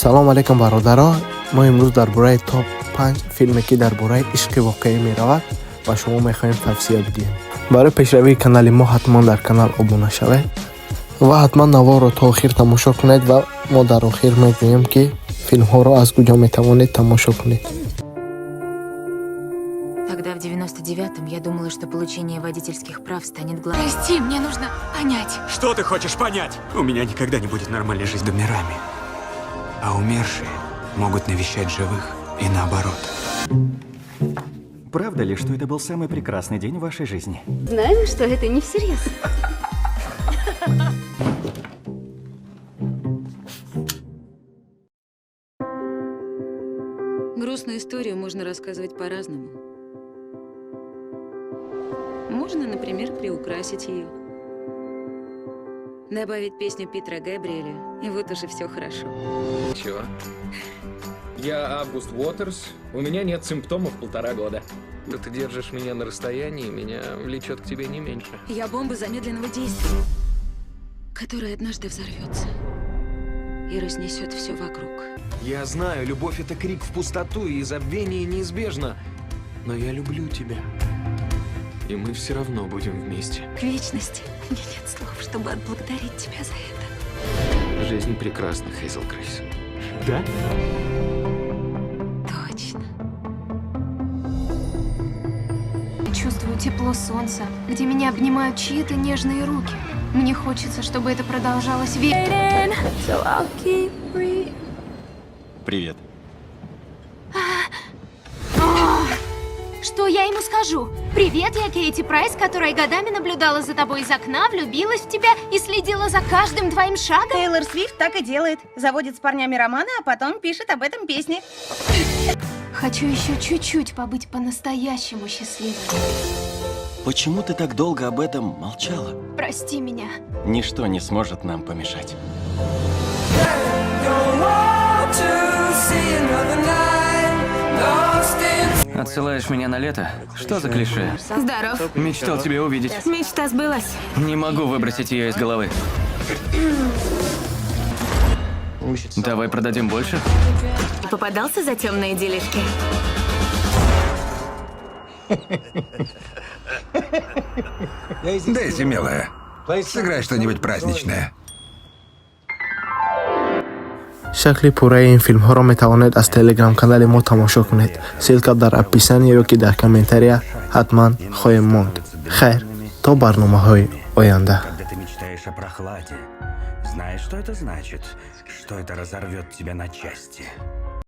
салом алейкум бародаро. мо имрӯз дар бораи топ 5 филме ки дар бораи ишқи воқеӣ меравад ба шумо мехоҳем тавсия бидиҳем. барои пешравии канали мо ҳатман дар канал обуна шавед ва ҳатман наворо то охир тамошо кунед ва мо дар охир мегӯем ки филмҳоро аз куҷо метавонед тамошо кунед. Тогда в 99-м я думала, что получение водительских прав станет главным. Прости, мне нужно понять. Что ты хочешь понять? У меня никогда не будет нормальной жизни с мирами. А умершие могут навещать живых и наоборот. Правда ли, что это был самый прекрасный день в вашей жизни? Знаю, что это не всерьез. Грустную историю можно рассказывать по-разному. Можно, например, приукрасить ее. Добавить песню Питера Габриэля, и вот уже все хорошо. Чего? Я Август Уотерс, у меня нет симптомов 1,5 года. Да ты держишь меня на расстоянии, меня влечет к тебе не меньше. Я бомба замедленного действия, которая однажды взорвется и разнесет все вокруг. Я знаю, любовь — это крик в пустоту, и забвение неизбежно. Но я люблю тебя. И мы все равно будем вместе. К вечности. У меня нет слов, чтобы отблагодарить тебя за это. Жизнь прекрасна, Хейзел Грейс. Да? Точно. Чувствую тепло солнца, где меня обнимают чьи-то нежные руки. Мне хочется, чтобы это продолжалось вечно. Привет. Что я ему скажу? Привет, я Кейти Прайс, которая годами наблюдала за тобой из окна, влюбилась в тебя и следила за каждым твоим шагом. Тейлор Свифт так и делает. Заводит с парнями романы, а потом пишет об этом песни. Хочу еще чуть-чуть побыть по-настоящему счастливой. Почему ты так долго об этом молчала? Прости меня. Ничто не сможет нам помешать. Отсылаешь меня на лето? Что за клише? Здоров. Мечтал тебя увидеть. Мечта сбылась. Не могу выбросить ее из головы. Давай продадим больше? Попадался за темные делишки? Дейзи, милая, сыграй что-нибудь праздничное. шакли пурраи ин филмҳоро метавонед аз телеграм-канали мо тамошо кунед. ссилка дар описание ёки дар комментария ҳатман хоҳем монд. хайр, то барномаҳои оянда. Когда ты мечтаешь о прохладе, знаешь, что это значит? Что это разорвет тебя на части.